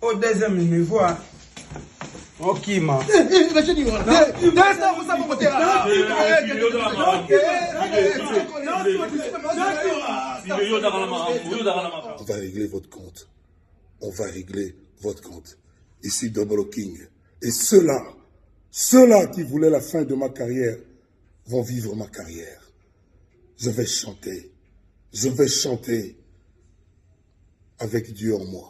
Au deuxième niveau, ok, man. On va régler votre compte. On va régler votre compte. Ici Double King. Et ceux-là qui voulaient la fin de ma carrière vont vivre ma carrière. Je vais chanter avec Dieu en moi.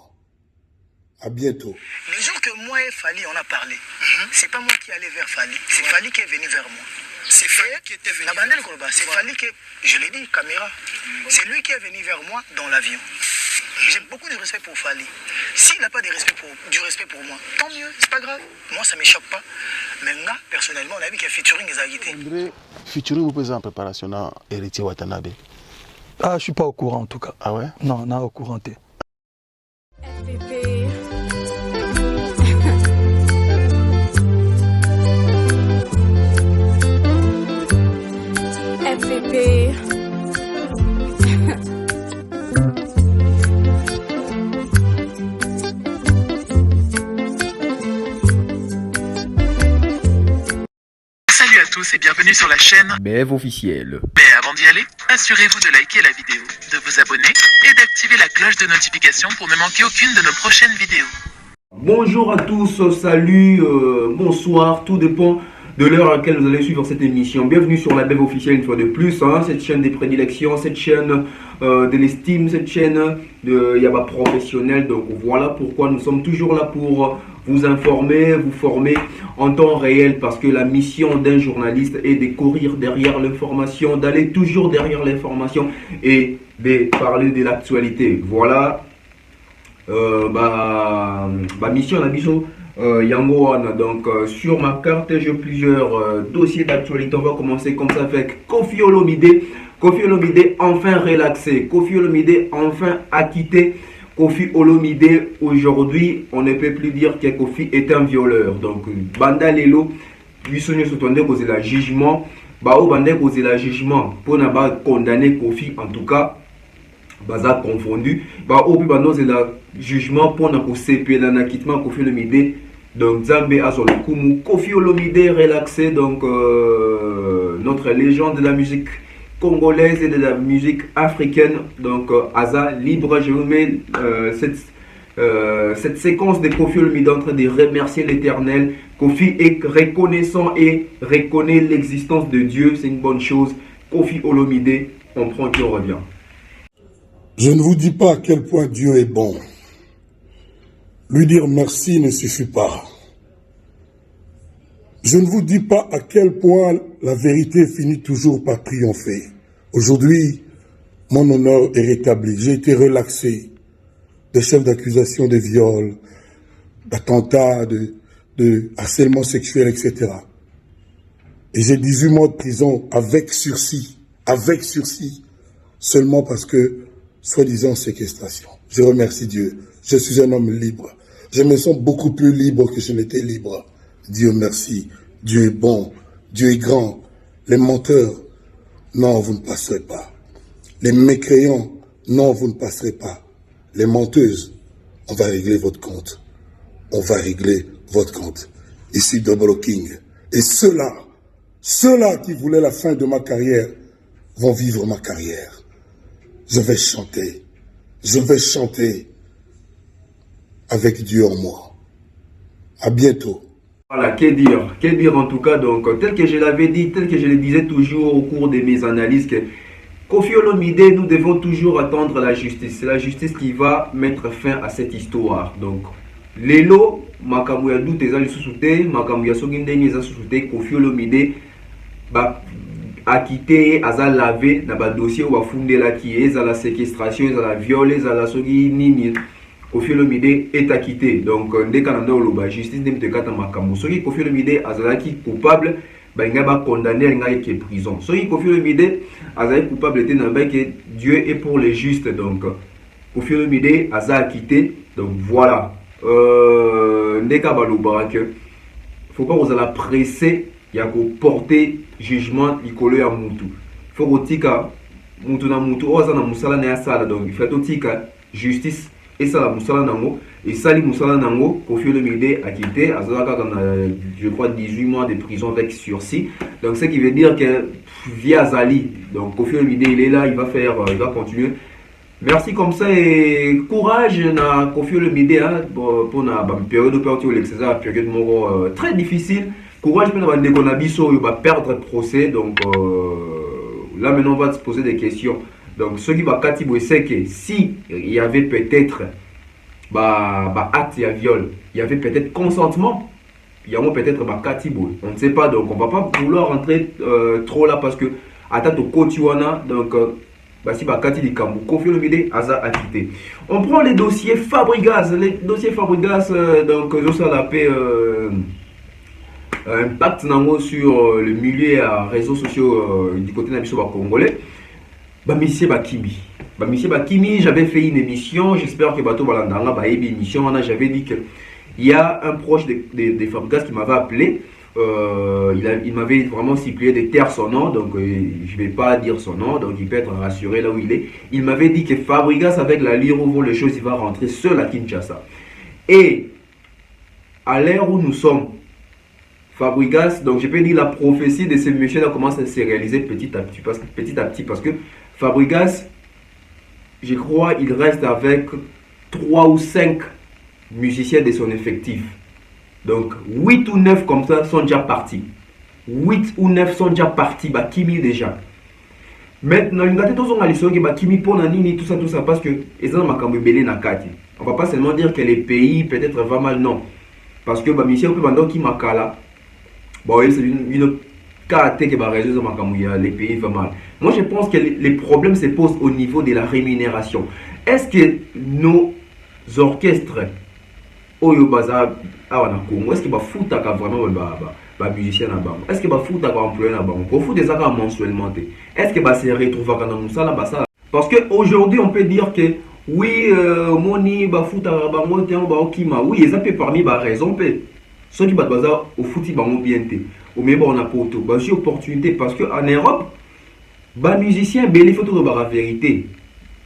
À bientôt. Le jour que moi et Fali on a parlé, c'est pas moi qui allais vers Fali, c'est Fali qui est venu vers moi. C'est Fali qui était venu. C'est Fali qui, je l'ai dit, caméra. C'est lui qui est venu vers moi dans l'avion. J'ai beaucoup de respect pour Fali. S'il n'a pas du respect pour moi, tant mieux, c'est pas grave. Moi, ça ne me choque pas. Mais là, personnellement, on a vu qu'il y a featuring des agité. André, featuring vous posez en préparation dans Héritier Watanabe. Ah, je suis pas au courant en tout cas. Ah ouais? Non, non, au courant. FPP. FPP. Salut à tous et bienvenue sur la chaîne BF officiel. Mais avant d'y aller, assurez-vous de liker la vidéo, de vous abonner et d'activer la cloche de notification pour ne manquer aucune de nos prochaines vidéos. Bonjour à tous, salut, bonsoir, tout dépend de l'heure à laquelle vous allez suivre cette émission. Bienvenue sur la BF officielle une fois de plus, cette chaîne des prédilections, cette chaîne de l'estime, cette chaîne de Yaba professionnel. Donc voilà pourquoi nous sommes toujours là pour vous informer, vous former en temps réel, parce que la mission d'un journaliste est de courir derrière l'information, d'aller toujours derrière l'information et de parler de l'actualité. Voilà. Ma mission la mission Yango Wana. Donc sur ma carte j'ai plusieurs dossiers d'actualité. On va commencer comme ça avec Koffi Olomide. Koffi Olomide enfin relaxé, Koffi Olomide enfin acquitté. Koffi Olomide aujourd'hui on ne peut plus dire que Koffi est un violeur. Donc banda lelo bisonyo sotonde cause la jugement bao bande cause la jugement pour na ba condamner Koffi, en tout cas baza confondu ba obi bando c'est la jugement pour na ko CP la nakitement Koffi Olomide. Donc Zambé a son kumu Koffi Olomide relaxé. Donc notre légende de la musique congolaise et de la musique africaine. Donc Aza libre. Je vous mets cette séquence de Koffi Olomide en train de remercier l'Éternel. Koffi est reconnaissant et reconnaît l'existence de Dieu, c'est une bonne chose. Koffi Olomide, on prend et on revient. Je ne vous dis pas à quel point Dieu est bon. Lui dire merci ne suffit pas. Je ne vous dis pas à quel point la vérité finit toujours par triompher. Aujourd'hui, mon honneur est rétabli. J'ai été relaxé des chefs d'accusation de viol, d'attentats, de harcèlement sexuel, etc. Et j'ai 18 mois de prison avec sursis, seulement parce que, soi-disant, séquestration. Je remercie Dieu. Je suis un homme libre. Je me sens beaucoup plus libre que je n'étais libre. Dieu merci. Dieu est bon. Dieu est grand. Les menteurs, non, vous ne passerez pas. Les mécréants, non, vous ne passerez pas. Les menteuses, on va régler votre compte. On va régler votre compte. Ici Double King. Et ceux-là qui voulaient la fin de ma carrière vont vivre ma carrière. Je vais chanter avec Dieu en moi. À bientôt. Voilà, que dire en tout cas. Donc tel que je l'avais dit, tel que je le disais toujours au cours de mes analyses, que Koffi Olomide, nous devons toujours attendre la justice. C'est la justice qui va mettre fin à cette histoire. Donc lelo makambo ya doute eza lisusu te, makambo ya soki ndenge eza lisusu te. Koffi Olomide acquitté, aza lavé na ba dossier ou bafundelaki, ezala séquestration, ezala viol, ezala soki nini. Koffi Olomide est acquitté. Donc dès qu'on a la justice de kata makambo, soki Koffi Olomide azalaki coupable, il va condamné à une prison. Soki Koffi Olomide azalaki coupable, Dieu est pour les justes. Donc Koffi Olomide aza acquitté. Donc voilà. Ndeka baloba que faut pas vous allez presser, il y a qu'au porter jugement ikolo ya mutu. Faut que tika mutu na mutu oza na musala na ya sala. Donc il faut tika justice et ça la musala nango et sali musala nango Koffi Olomide a quitté azalaka je crois 18 mois de prison avec sursis. Donc ce qui veut dire que via Zali, donc Koffi Olomide il est là, il va continuer. Merci comme ça et courage na Koffi Olomide pour la période de période très difficile. Courage pour la bande il va perdre le procès. Donc là maintenant on va se poser des questions. Donc ce qui va Katibo c'est que si il y avait peut-être acte et viol, il y avait peut-être consentement. Il y a peut-être Katibo. On ne sait pas, donc on ne va pas vouloir rentrer trop là parce que attends au Kotiwana, donc si Kati di Kambu, Koffi Olomide Aza a quitté. On prend les dossiers Fabregas, donc ça la paix impact sur le milieu et réseaux sociaux du côté de congolais. Monsieur Bakimi. J'avais fait une émission, j'espère que Bato Balandanga va une émission. J'avais dit qu'il y a un proche de Fabregas qui m'avait appelé. Il m'avait vraiment stipulé de taire son nom, donc je ne vais pas dire son nom, donc il peut être rassuré là où il est. Il m'avait dit que Fabregas, avec la lire où vont les choses, il va rentrer seul à Kinshasa. Et à l'ère où nous sommes, Fabregas, donc je peux dire la prophétie de ce monsieur-là commence à se réaliser petit à petit, parce que Fabregas, je crois, il reste avec 3 ou 5 musiciens de son effectif. Donc 8 ou 9 comme ça sont déjà partis. 8 ou 9 sont déjà partis, Kimi déjà. Maintenant, il y a des gens qui ont Kimi pour Nani, tout ça, parce que ils ont makambo belé na kati. On va pas seulement dire que les pays peut-être va mal, non. Parce que Michel Pepando qui makala, c'est une carte qui va résoudre les pays va mal. Moi, je pense que les problèmes se posent au niveau de la rémunération. Est-ce que nos orchestres Oyo baza awa na Congo, est-ce que ba futa ka vraiment ba musicien na bango? Est-ce que ba futa ka employé na bango? Ko futa ça mensuellement? Est-ce que ba se retrouver kana musala basa? Parce que aujourd'hui on peut dire que oui moni ba futa bango te ba okima. Oui, ça peut parmi ba raison pe. Ceux qui ba baza au futi bango bien te. Au même on a poto ba j'ai opportunité parce que en Europe ba musicien belé faut tout ba la vérité.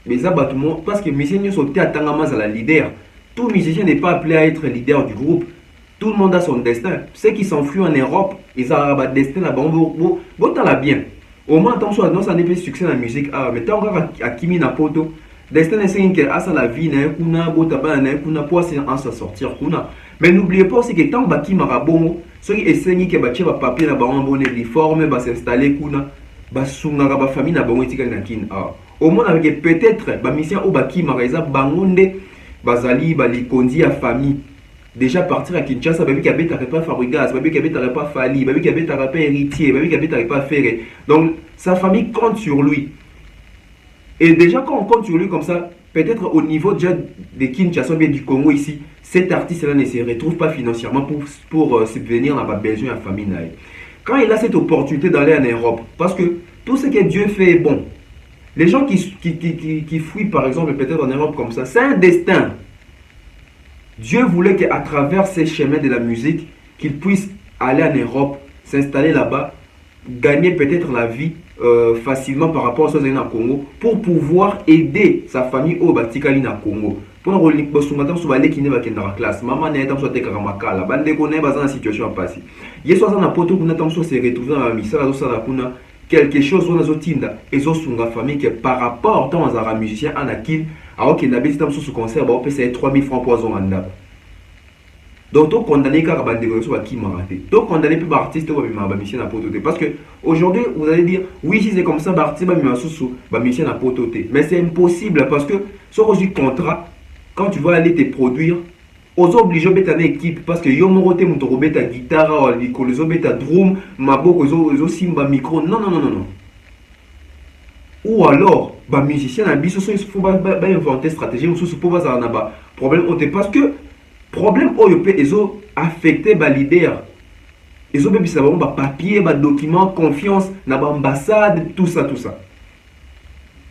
Mais ça ba tout monde parce que musicien yo sauté atanga maza la leader. Tout musicien n'est pas appelé à être leader du groupe. Tout le monde a son destin. Ceux qui s'enfuient en Europe, ils ont un destin là-bas. Bon, t'as la bien. Au moins, attention, ça n'est pas succès dans la musique. Ah, mais t'as encore à Kimi Napoto. Destin est c'est que ça la vie, kuna, botaba, kuna, pour s'en sortir, kuna. Mais n'oubliez pas aussi que tant que Kimi Marabongo, ceux qui essaient que Bachi va papier là-bas, on va les formes, va s'installer, kuna, va sunga, va famille là-bas, on va kin. Ah, au moins avec peut-être, bah mission au Baki Maraiza, bangonde. Bazali, Balikondi à famille. Déjà partir à Kinshasa, baby qui habite pas Fabregas, baby qui habite pas Fali, baby qui habite pas Héritier, baby qui habite pas Ferré. Donc sa famille compte sur lui. Et déjà quand on compte sur lui comme ça, peut-être au niveau déjà de Kinshasa bien du Congo ici, cet artiste-là ne se retrouve pas financièrement pour subvenir dans la besoin à la famille. Quand il a cette opportunité d'aller en Europe, parce que tout ce que Dieu fait est bon. Les gens qui fuient par exemple peut-être en Europe comme ça, c'est un destin. Dieu voulait qu'à travers ces chemins de la musique, qu'il puisse aller en Europe, s'installer là-bas, gagner peut-être la vie facilement par rapport à ce qu'il a au Congo, pour pouvoir aider sa famille au Batikali na Congo. Pour classe, maman n'est pas en bande connaît dans la situation passée. Il y a na poto kuna tamso se retrouver dans la misala ça kuna quelque chose on a zotinda et zo sunga famille que par rapport tant à un musicien anakin alors qu'il n'habite pas sous concert ba opesa 3000 francs poison en dab. Donc to condamné car bande de so qui m'a raté. To condamné plus artiste ou ba musicien na pototé parce que aujourd'hui vous allez dire oui si c'est comme ça ba artiste ba musicien na pototé mais c'est impossible parce que sur le contrat quand tu vas aller te produire aux obligés de une équipe parce que yo morote muto robeta guitare les obeta drum maboko zo simba micro non ou alors ba musicien na biso so il faut ba inventer stratégie ou so pour ba na ba problème parce que problème oyo pe ezo affecter ba leader ezo be bisa ba papier ba document confiance na ba ambassade tout ça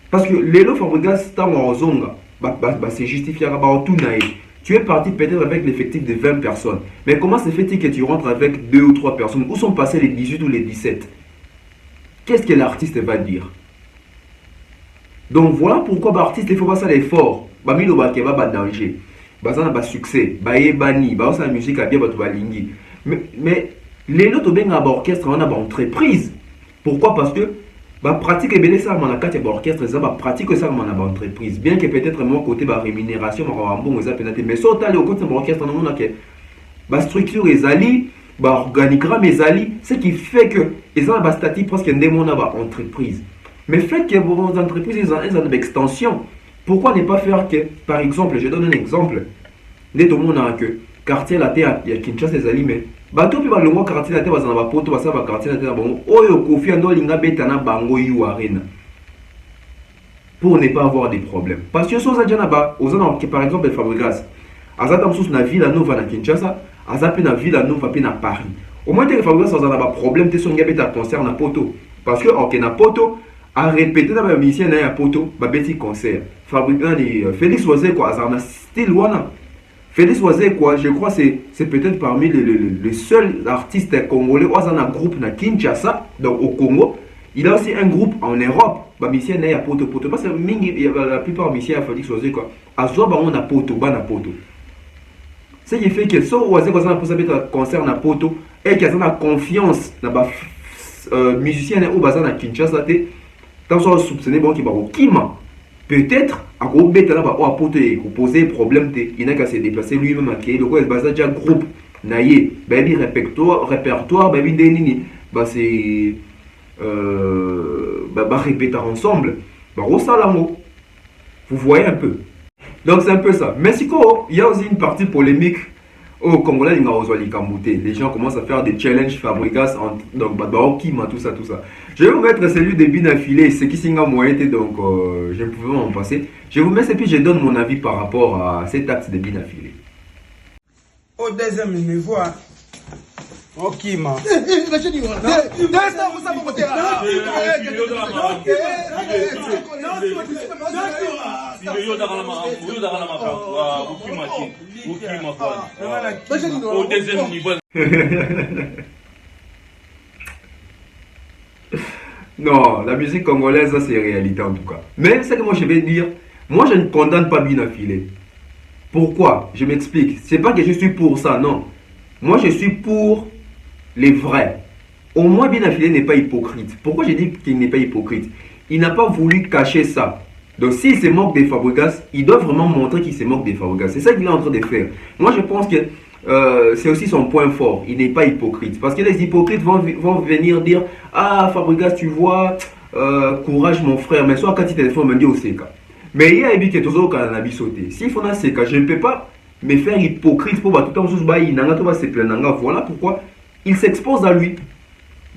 parce que lelo Fabregas tango ozonga ba se justifiera ba tout naï. Tu es parti peut-être avec l'effectif de 20 personnes. Mais comment se fait-il que tu rentres avec 2 ou 3 personnes? Où sont passés les 18 ou les 17? Qu'est-ce que l'artiste va dire? Donc voilà pourquoi l'artiste, il faut pas ça l'effort. bamilo bakeba ba danger bazana ba succès bayebani baosa musique a bien bato balingi mais les autres benga ba orchestre on a ba entreprise. Pourquoi? Parce que ba pratique ebele ça mon akati ba orchestre ça ba pratique ça mon ba entreprise, bien que peut-être mon côté ba rémunération ma bon ça peut-être, mais ça aller au côté ba orchestre non que ba structure ezali ba organigramme ezali, ce qui fait que ils ont ba statut presque ndemona ba entreprise. Mais fait que vos entreprises ils ont une extension. Pourquoi ne pas faire que, par exemple, je donne un exemple, dès tout le monde a que quartier la terre, il y a Kinshasa ezali mais bato pe ba longo quartier la terre bazana ba poto basa ba quartier la terre bon oyo Kofi ando linga betana bango yu arena pour ne pas avoir des problèmes. Parce que soza jana ba ozana par exemple Fabregas azata msusu na Villa Nova na Kinshasa, azape na Villa Nova pe na Paris. Au moins que Fabregas ozana ba problème te songa beta concert na poto parce que ok na poto a répété dans ma mission na ya poto ba beti concert. Fabregas Félix Oise quoi azana style wana. Félix Oise quoi, je crois c'est peut-être parmi les seuls artistes congolais où un groupe na Kinshasa, donc au Congo. Il a aussi un groupe en Europe. Bah mission na ya poto parce que la plupart mission à Félix Oise quoi. Azoa ba on a poto ba na poto. Ce qui fait que so Oise quoi ça pour ça être concert na poto et qu'il y a la confiance na ba musicien ou bazan na Kinshasa té tant soit soupçonné bon qui ba okima. Peut-être à gros bête là bas apporter poser problème il n'a qu'à se déplacer lui-même à qui le quoi basa déjà groupe naïe baby répertoire baby denini bah c'est bah répéter ensemble bah rosalamo vous voyez un peu donc c'est un peu ça mais si quoi il y a aussi une partie polémique au Congolais les gens commencent à faire des challenges Fabregas donc bah tout ça je vais vous mettre celui de Binafilé ce qui singa moyen donc je ne pouvais m'en passer je vous mets et puis je donne mon avis par rapport à cet acte de Binafilé. Au deuxième niveau ok ma non, la musique congolaise, ça c'est réalité en tout cas. Mais ce que moi je vais dire, moi je ne condamne pas Binafilé. Pourquoi? Je m'explique. C'est pas que je suis pour ça, non. Moi je suis pour les vrais. Au moins Binafilé n'est pas hypocrite. Pourquoi je dis qu'il n'est pas hypocrite? Il n'a pas voulu cacher ça. Donc s'il se moque des Fabregas, il doit vraiment montrer qu'il se moque des Fabregas. C'est ça qu'il est en train de faire. Moi je pense que c'est aussi son point fort. Il n'est pas hypocrite. Parce que les hypocrites vont venir dire ah Fabregas tu vois, courage mon frère. Mais soit quand il téléphone me dit au CK. Mais il y a que toujours quand on a sauté. S'il faut un CK, je ne peux pas me faire hypocrite pour tout le temps. Voilà pourquoi il s'expose à lui.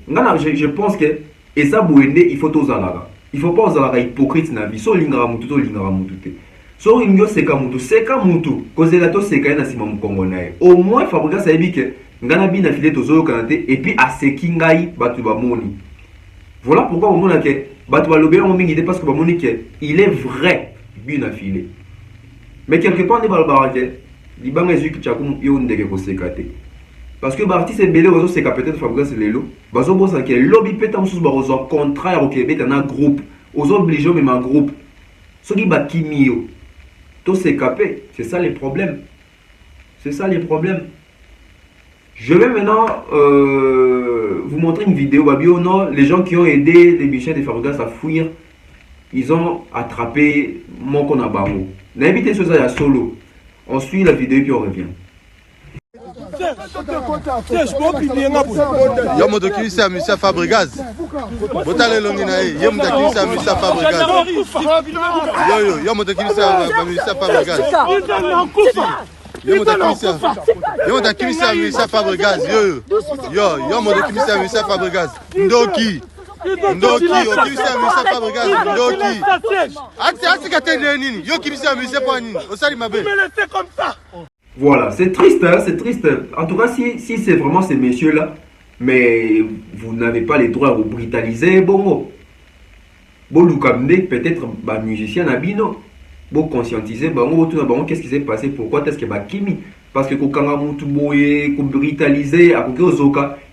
Je pense que et ça il faut tous alara. Il faut pas aux hypocrite na vie. So lingara mutu to lingara mutu te. So ingyo seka mutu kozela to seka na sima mukongo nae. Au moins Fabregas a dit que ngana Binafilé tozo kanate et puis a seki ngai batu ba moni. Voilà pourquoi on a que batu ba lobela mo mingi parce que ba moni que il est vrai Binafilé. Mais quelque part ne ba barake di banga zuki chakum yo ndeke ko sekate. Parce que l'artiste est belé aux c'est peut-être Fabregas lelo. Bazo bossa que lobby pétam sous barozo contraire au Québec dans un groupe. Aux obligés même un groupe. Ce qui bat kimio. Tout c'est capé. C'est ça les problèmes. C'est ça les problèmes. Je vais maintenant vous montrer une vidéo. Babio, non, les gens qui ont aidé les musiciens de Fabregas à fuir, ils ont attrapé mon Konabamo. N'invitez ce ça à solo. On suit la vidéo et puis on revient. Yo moto kilisa ya Monsieur Fabregas. Botale longi na ye. Yo moto kilisa ya Monsieur Fabregas. Yo moto kilisa ya Monsieur Fabregas. Yo moto kilisa ya Monsieur Fabregas. Yo moto kilisa ya Monsieur Fabregas. Ndoki, okilisa ya Monsieur Fabregas. Ndoki. Ati katende nini? Yo kilisa ya Monsieur pa nini? Osali mabe. Voilà, c'est triste, hein, c'est triste. En tout cas, si c'est vraiment ces messieurs-là, mais vous n'avez pas les droits à vous brutaliser, bon, peut-être bah, musicien Nabino, bon, conscientiser, bon, qu'est-ce qui s'est passé, pourquoi est-ce que bah, Kimi, parce que quand on brutaliser,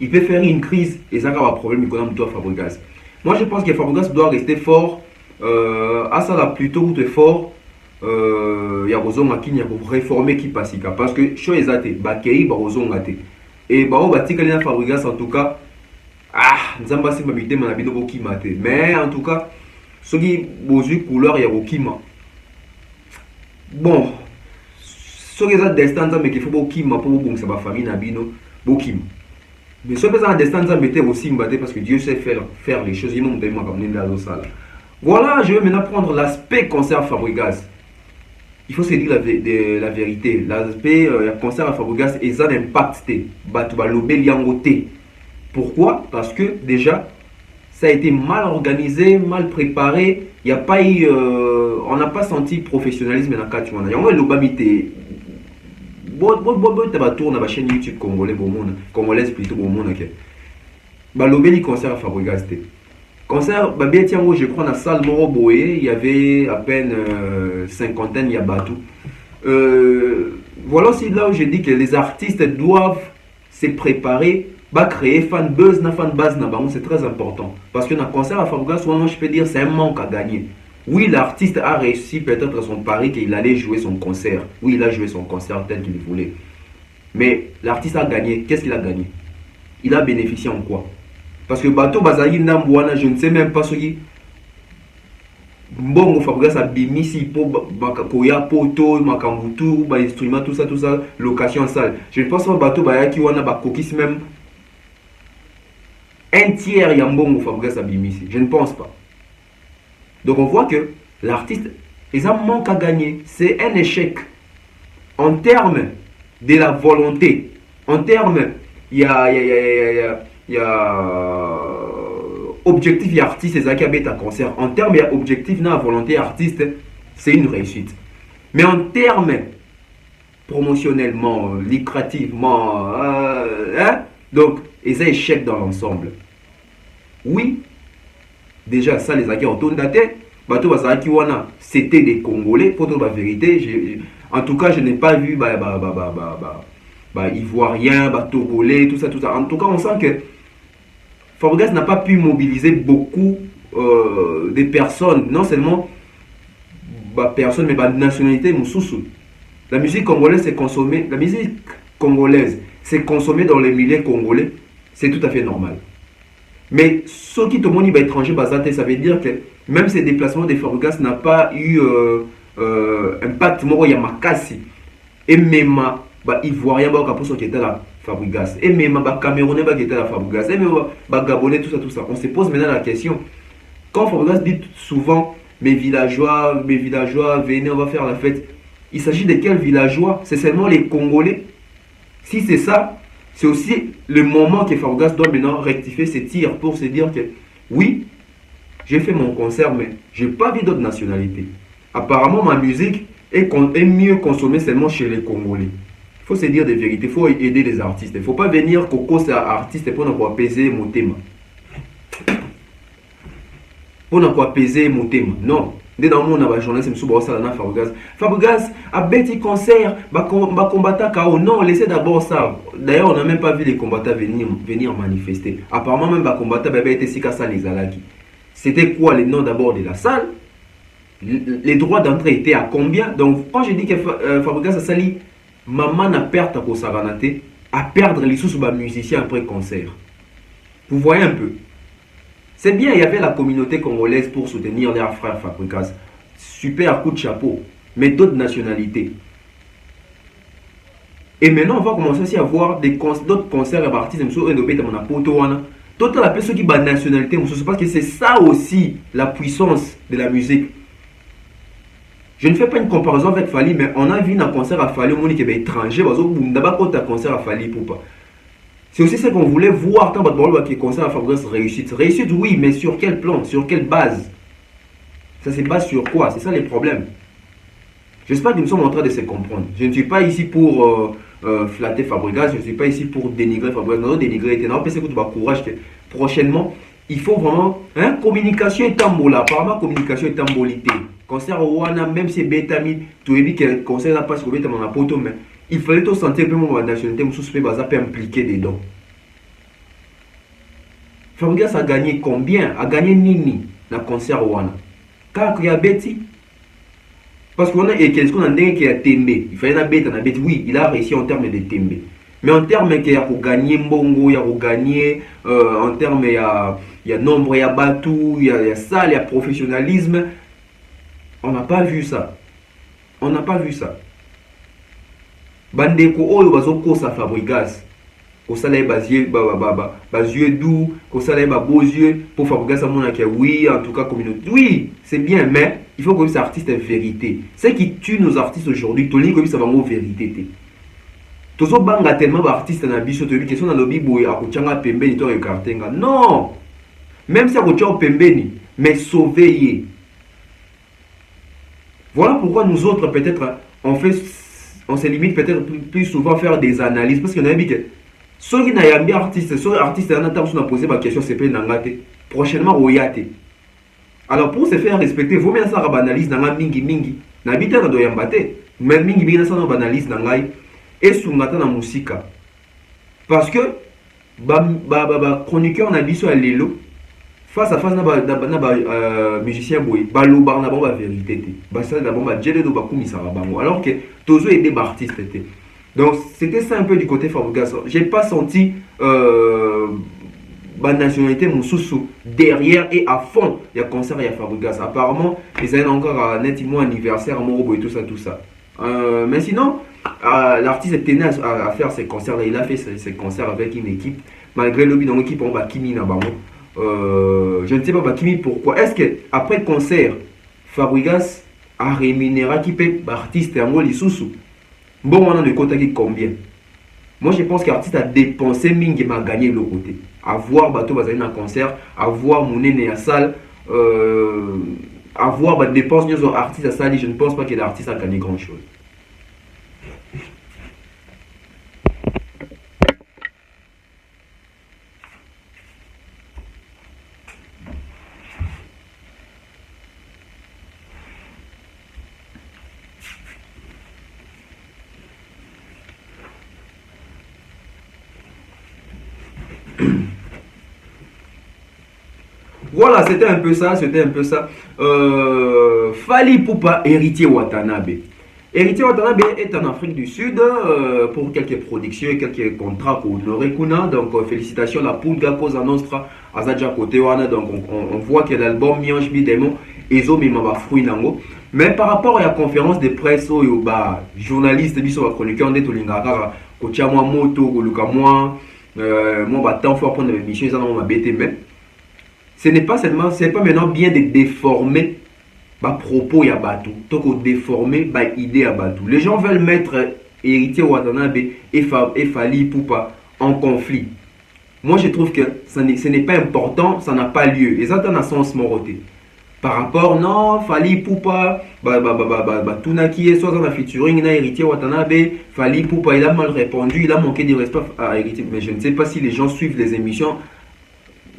il peut faire une crise et ça va un problème qu'on a à Fabregas. Moi, je pense que Fabregas doit rester fort, à ça là plutôt fort. ya kozonga kini ya réformer qui pasika parce que chose ezate bakei ba kozonga te et ba o batikali na Fabregas en tout cas nzamba simba bitema na bino bokima te mais en tout cas soki bozui couleur ya bokima bon soki eza destin nzambe ke fo bokima po bobongisa ba famille na bino bokima mais soki eza na destin nzambe te bosimba te parce que Dieu sait faire les choses yimo mutema kamnenda azosala. Voilà, je vais maintenant prendre l'aspect concert Fabregas. Il faut se dire la vérité. L'aspect concert à Fabregas est un impact. Pourquoi? Parce que déjà, ça a été mal organisé, mal préparé. Il n'y a pas eu, on n'a pas senti professionnalisme dans le cas. Il y a le bamité. Tu vas tourner la chaîne YouTube congolaise plutôt au monde. Le concert à Fabregas. Concert, je crois, dans la salle Moroboé, il y avait à peine cinquantaine de bateaux. Voilà aussi là où je dis que les artistes doivent se préparer, créer fan buzz, fan base, c'est très important. Parce que dans le concert à Fabregas, souvent, je peux dire c'est un manque à gagner. Oui, l'artiste a réussi peut-être son pari qu'il allait jouer son concert. Oui, il a joué son concert tel qu'il voulait. Mais l'artiste a gagné. Qu'est-ce qu'il a gagné? Il a bénéficié en quoi? Parce que bateau bazali ndambouana, je ne sais même pas ce qui Mbongo Fabregas a bimisi pour koya poto makambutu ba instrument tout ça location salle. Je ne pense pas bateau bayaki wana ba kokis même un tiers ya Mbongo Fabregas a bimisi. Je ne pense pas. Donc on voit que l'artiste ils ont manque à gagner, c'est un échec en termes de la volonté, en termes il y a objectif et artiste et un concert. En termes objectif na volonté artiste, c'est une réussite. Mais en termes promotionnellement, lucrativement, donc ils ont échec dans l'ensemble. Oui, déjà ça les acquis autour de la tête. C'était des Congolais, pour dire la vérité. En tout cas, je n'ai pas vu Ivoiriens, Togolais, tout ça. En tout cas, on sent que Fabregas n'a pas pu mobiliser beaucoup de personnes, non seulement personnes, mais nationalité Moussoussou. La musique congolaise c'est consommée, dans les milieux congolais, c'est tout à fait normal. Mais ceux qui tombent au étranger, ça veut dire que même ces déplacements de Fabregas n'a pas eu impact moro ya makasi. Et même Ivoirien qui était là. Fabregas. Et même les Camerounais qui étaient à Fabregas. Et même les Gabonais, tout ça. On se pose maintenant la question. Quand Fabregas dit souvent mes villageois, venez, on va faire la fête. Il s'agit de quels villageois? C'est seulement les Congolais? Si c'est ça, c'est aussi le moment que Fabregas doit maintenant rectifier ses tirs pour se dire que oui, j'ai fait mon concert, mais je n'ai pas vu d'autres nationalités. Apparemment, ma musique est mieux consommée seulement chez les Congolais. Il faut se dire des vérités, il faut aider les artistes. Il ne faut pas venir Coco c'est artiste pour ne pas apaiser mon thème. Pour ne pas apaiser mon thème. Non. Dès dans le monde, on a journaliste, M. Fabregas. Fabregas a bêti concert, combattant KO. Non, laissez d'abord ça. D'ailleurs, on n'a même pas vu les combattants venir manifester. Apparemment, même les combattants étaient si ça les alaki. C'était quoi le nom d'abord de la salle? Les droits d'entrée étaient à combien? Donc, quand je dis que Fabregas a sali, maman n'a perte à perdre les sous musiciens après concert. Vous voyez un peu. C'est bien, il y avait la communauté congolaise pour soutenir leurs frères Fabregas. Super coup de chapeau. Mais d'autres nationalités. Et maintenant, on va commencer aussi à voir d'autres concerts à partir de Tout la personne qui bat nationalité, parce que c'est ça aussi la puissance de la musique. Je ne fais pas une comparaison avec Fali, mais on a vu un concert à Fali, on dit qu'il est étranger, d'abord quand un concert à Fali pour pas. C'est aussi ce qu'on voulait voir quand le concert à Fabregas réussite. Réussite, oui, mais sur quel plan, sur quelle base? Ça se base sur quoi? C'est ça les problèmes. J'espère que nous sommes en train de se comprendre. Je ne suis pas ici pour flatter Fabregas, je ne suis pas ici pour dénigrer Fabregas. Non, dénigrer, non, parce que tu vas courage que prochainement, il faut vraiment, communication est tambola. Apparemment, communication est tambolité. Concert au Wana, même si Betami, tu as dit que le concert n'a pas sauvé dans la poto, mais il fallait te sentir que la nationalité peut impliquer dedans. Fabregas a gagné combien? A gagné Nini dans le concert au Wana. Car il y a Betty. Parce qu'on a qu'est-ce qu'on a dit qui a Tembe. Il fallait la bête, oui, il a réussi en termes de Tembe. Mais en termes qu'il y a gagner Mbongo, il y a gagner en termes il y a nombre, il y a batou, il y a ça, il y a professionnalisme. On n'a pas vu ça. On n'a pas vu ça. Bandeko oyo bazoko sa Fabregas. Ko sala yeux doux, ko sala beaux yeux pour Fabregas à mon oui, en tout cas communauté. Oui, c'est bien, mais il faut que ces artistes aient vérité. Ce qui tue nos artistes aujourd'hui, Tony comme ça va en vérité. Tozo banga tellement d'artistes na biso to question na lobby boy akuchanga pembeni to ekartenga. Non. Même si akuchanga pembeni, mais sauver. Voilà pourquoi nous autres peut-être on se limite peut-être plus souvent à faire des analyses parce qu'on a dit que ceux qui n'ont pas artiste, ceux artistes en attendant on a posé ma question c'est pas nangate prochainement oyate. Alors pour se faire respecter, vous mettez ça à analyse nanga mingi n'habite na doyambate, même mingi ça na analyse nangai et sungata na musika. Parce que chroniqueur na biso à lelo face à face na musicien boy baloba na bomba vérité te ça na bomba jele do bakumisa bango alors que tozo aider artiste te. Donc c'était ça un peu du côté Fabregas. J'ai pas senti nationalité Moussoussou derrière et à fond il y a concert il y a Fabregas. Apparemment ils avaient encore un nettement anniversaire Morobo et tout ça. Mais sinon l'artiste tenait à faire ses concerts là, il a fait ses concerts avec une équipe malgré le but dans l'équipe on va Kimi na bango. Je ne sais pas Kimi pourquoi. Est-ce que après concert Fabregas a rémunéré qui peut artiste en Moussoussou? Bon, on a de côté qui combien? Moi, je pense qu'artiste a dépensé mingi m'a gagné de l'autre côté. Avoir bateau bazali un concert, avoir mon nez à salle, avoir des dépenses de artiste à salle, je ne pense pas que l'artiste a gagné grand chose. Voilà, c'était un peu ça. Fally Ipupa, héritier Watanabe. Héritier Watanabe est en Afrique du Sud pour quelques productions et quelques contrats pour honorer Kuna. Donc félicitations la Pulga Cosa Nostra Azadja Kotewana. Donc on voit que l'album Miange Bidemo Ezo Mimaba Fruit Nango. Mais par rapport à la conférence de presse, journaliste, chroniqueur de Tolingara, Kotiamwa Moto, Kolukamwa, moi, temps fort prendre l'émission, ils en ont BTM. Ce n'est pas seulement, c'est pas maintenant bien de déformer propos à Batou, donc déformer idée à Batou. Les gens veulent mettre héritier Watanabe et Fally Ipupa en conflit. Moi je trouve que ce n'est pas important, ça n'a pas lieu. Et ça dans un sens moroté. Par rapport, non, Fally Ipupa, Tunaki et soit dans la featuring, na héritier Watanabe, Fally Ipupa, il a mal répondu, il a manqué de respect à héritier. Mais je ne sais pas si les gens suivent les émissions.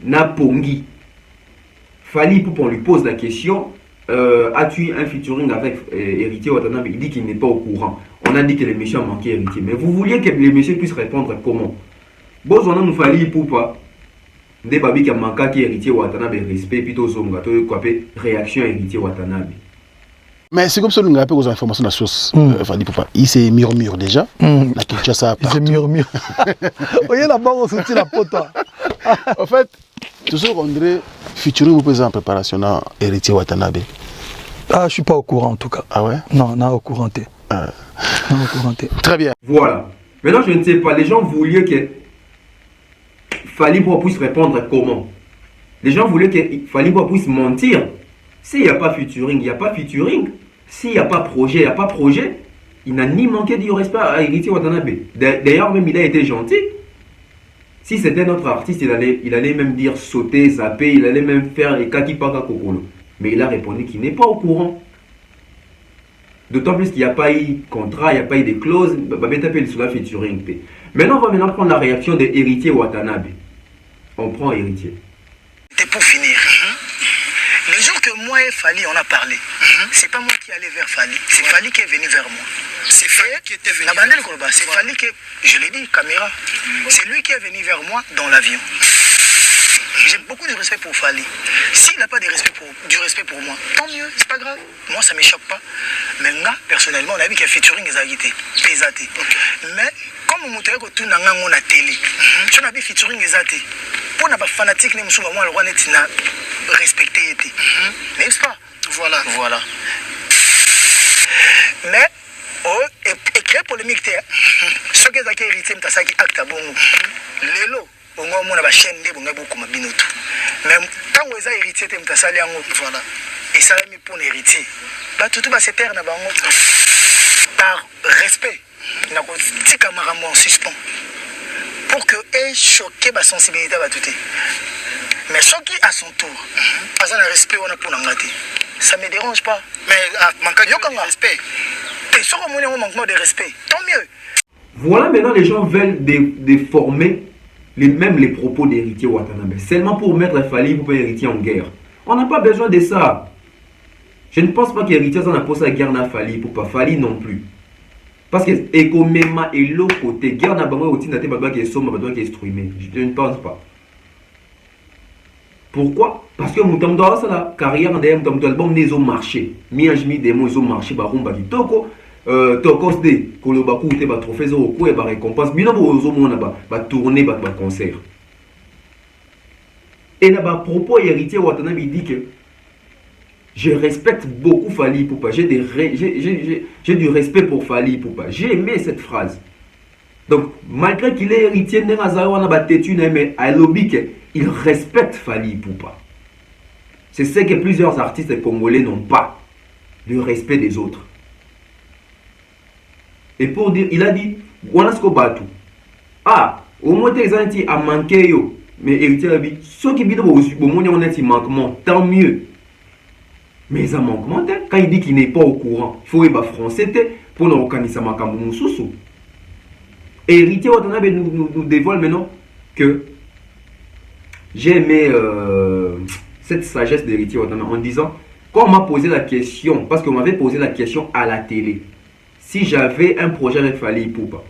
Na Pongi. Fally Ipupa, on lui pose la question, as-tu un featuring avec héritier Watanabe? Il dit qu'il n'est pas au courant. On a dit que l'émission a manqué héritier. Mais vous vouliez que l'émission puisse répondre comment? Bon, on a nous Fally Ipupa. Des babi qui a manqué qui héritier Watanabe respect plutôt zonga to quoi réaction héritier Watanabe. Mais c'est comme ça nous rappelle aux informations de la source Fally Ipupa. Il s'est murmure déjà. La culture ça. Il s'est murmure. Voyez là-bas on sortit la pota. En fait, tout ça on dirait futur vous présent en préparation à héritier Watanabe. Ah, je suis pas au courant en tout cas. Ah ouais? Non, non au courant. Non au courant. Très bien. Voilà. Maintenant je ne sais pas, les gens voulaient que Fally Ipupa puisse répondre comment? Les gens voulaient que Fally Ipupa puisse mentir. S'il n'y a pas featuring, il n'y a pas featuring. S'il n'y a pas projet, il n'y a pas projet. Il n'a ni manqué du respect à héritier Watanabe. D'ailleurs, même il a été gentil. Si c'était notre artiste, il allait même dire sauter, zapper, il allait même faire les kaki paka kokolo. Mais il a répondu qu'il n'est pas au courant. D'autant plus qu'il n'y a pas eu de contrat, il n'y a pas eu de clause. Maintenant, on va prendre la réaction de héritier Watanabe. On prend héritier. Et pour finir, le jour que moi et Fally on a parlé, c'est pas moi qui allais vers Fally, c'est Fally qui est venu vers moi. C'est Fally qui était venu. C'est Fally qui, je l'ai dit, caméra. C'est lui qui est venu vers moi dans l'avion. J'ai beaucoup de respect pour Fally. S'il n'a pas du respect pour moi, tant mieux, c'est pas grave. Moi, ça ne me choque pas. Mais là, personnellement, on a vu qu'il y a featuring des agité, pesate. Mais comme on m'a tout dans la télé, je n'ai pas featuring des agité. Pour ne pas fanatique, nous sommes moi le roi net respecté. N'est-ce pas? Voilà. Mais et créer polémique, ce qui est hérité, c'est qui acte bon. Lelo, on a chaîne de bon beaucoup ma binotu. Mais quand vous avez hérité, tu as voilà. Et ça a mis pour héritier. Bah tout va se perdre par respect. Na ko tika marambo en suspens. Pour que ait choqué ma sensibilité à tout. Mais ce qui à son tour, pas un respect on a pour n'engager. Ça me dérange pas. Mais manque de respect. Et sur un manquement de respect, tant mieux. Voilà, maintenant les gens veulent déformer même les propos d'Héritier Watanabe. Seulement pour mettre Fally pour Héritier en guerre. On n'a pas besoin de ça. Je ne pense pas qu'Héritier en a posé la guerre à Fally pour pas Fally non plus. Parce que économiquement et l'autre côté, guerre n'a pas aussi n'a pas qui est somme, pas qui est streamé. Je ne pense pas. Pourquoi? Parce que mon temps de la carrière de mon album des au marché. Mi des mots au marché ba rumba qui toko tokos de kolobaku te ba trophée zo ko e ba récompense. Bino bo zo mona ba tourner ba concert. Et là bas propos Héritier Watanabe dit que je respecte beaucoup Fally Ipupa. J'ai du respect pour Fally Ipupa. J'ai aimé cette phrase. Donc, malgré qu'il est héritier de Nazawa, mais il respecte Fally Ipupa. C'est ce que plusieurs artistes congolais n'ont pas. Le respect des autres. Et pour dire, il a dit, Wanasko Batu. Ah, au moins, les anti a manqué yo. Mais héritier a dit, ceux qui disent au moins, on a un manquement, tant mieux. Mais ça manquement, quand il dit qu'il n'est pas au courant, il faut être français pour nous organiser ma campagne. Et Héritier Watanabe nous dévoile maintenant que j'ai aimé cette sagesse d'Héritier Watanabe en disant, quand on m'a posé la question, parce qu'on m'avait posé la question à la télé, si j'avais un projet avec Fally Ipupa,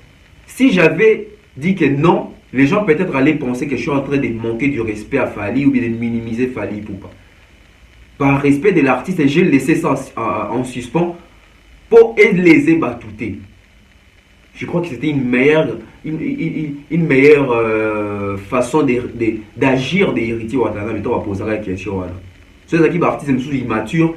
si j'avais dit que non, les gens peut-être allaient penser que je suis en train de manquer du respect à Fally ou bien de minimiser Fally Ipupa. Par respect de l'artiste, j'ai laissé ça en suspens pour les ébatouter. Je crois que c'était une meilleure façon d'agir des héritiers Watanabe. Mais on va poser la question. Ceux qui sont artistes immatures,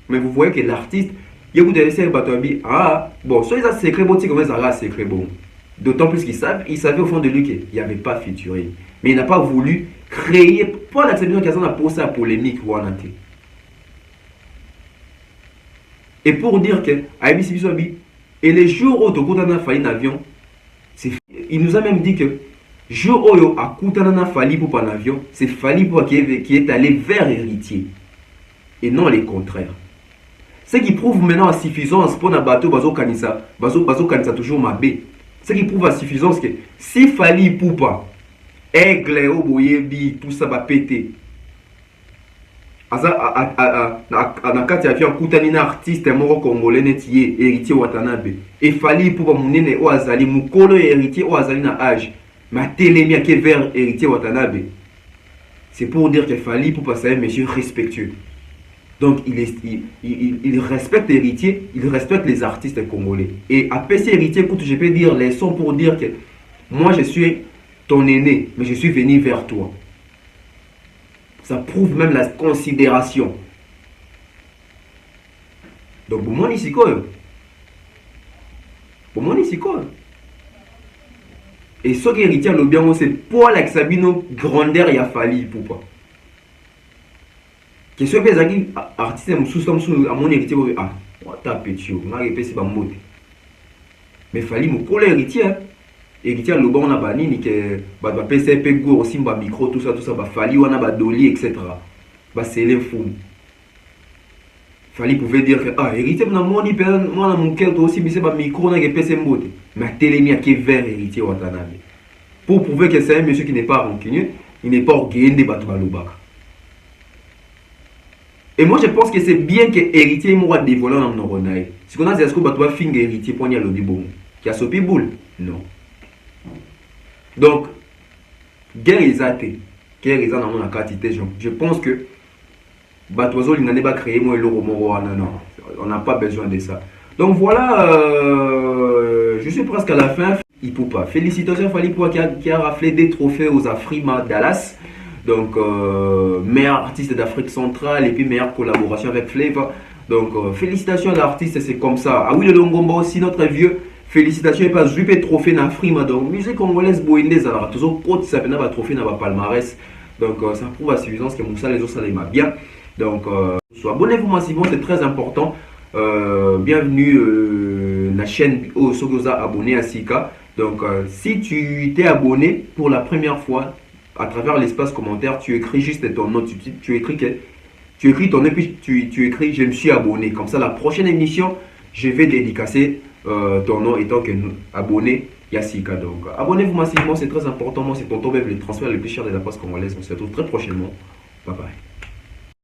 mais vous voyez que l'artiste, il y a des secrets. Ah, bon, soit ils ont secret bon, c'est comme ça, secret bon. D'autant plus qu'il savait au fond de lui qu'il n'y avait pas featuring. Mais il n'a pas voulu créer, pour l'acceptation qu'il a posé la polémique. Et pour dire que, et les jours où tu as fait un avion, il nous a même dit que, jour où tu as Fally pour un avion, c'est Fally pour qui est allé vers héritier. Et non les contraires. Ce qui prouve maintenant à suffisance pour un bateau, bazo kanisa toujours ma baie. Ce qui prouve à suffisance que si Fally Ipupa, aigle, oboyebi, tout ça va péter. Na kati avion kutani na artiste moko congolais netiye Héritier Watanabe et Fally Ipupa munene o azali mukolo héritier o azali na âge ma télémia qui vers Héritier Watanabe. C'est pour dire que Fally Ipupa c'est un monsieur respectueux. Donc il respecte Héritier, il respecte les artistes congolais. Et à PC Héritier, écoute, je peux dire les sons pour dire que moi je suis ton aîné, mais je suis venu vers toi. Ça prouve même la considération. Donc, pour moi, ici, quoi? Pour moi, ici, quoi? Et ce qui héritier, le bien, c'est pour la Sabino grandeur, il a Fally Ipupa. Que ce que les artistes, à mon héritier, ah, on va taper, tu vois, c'est pas mot. Mais Fally, mon collègue héritier, héritier le bon on a banni ni que ba PCP go aussi ba micro tout ça ba Fally on a ba doli etc. Ba c'est les fou. Fally pouvait dire que ah héritier na moni moi na mon cœur aussi mais c'est ba micro na que PC mbote mais télémia qui vers héritier Watanabe. Pour prouver que c'est un monsieur qui n'est pas rancunieux, il n'est pas orgueilleux de battre balobaka. Et moi je pense que c'est bien que héritier moi dévoiler dans mon ronaï. Ce qu'on a c'est est-ce que battre finger héritier poignard le bon qui a sopi boule. Non. Donc, guerre ezate guerre eza na mona quantité je pense que batozo linane ba créer moi le romo non on n'a pas besoin de ça. Donc voilà, je suis presque à la fin. Ipupa, félicitations Fally Ipupa qui a raflé des trophées aux Afrima Dallas. Donc meilleur artiste d'Afrique centrale et puis meilleure collaboration avec Flavor. Donc félicitations à l'artiste, c'est comme ça. Ah oui, le Longomba aussi, notre vieux. Félicitations et pas jouer trophée na Afrima. Donc musique congolaise boindez alors toujours côte ça peut pas trophée na palmarès. Donc ça prouve à suffisance que Moussa les autres ça les m'a bien. Donc abonnez-vous massivement, c'est très important. Bienvenue la chaîne Sogoza abonné à Sika. Donc si tu t'es abonné pour la première fois, à travers l'espace commentaire, tu écris juste ton nom, tu écris ton nom et puis tu écris je me suis abonné. Comme ça la prochaine émission, je vais dédicacer ton nom étant que abonné Yassika. Donc abonnez-vous massivement, c'est très important. Moi c'est Tonton Bev, le transfert le plus cher de la poste congolaise. On se retrouve très prochainement. Bye bye.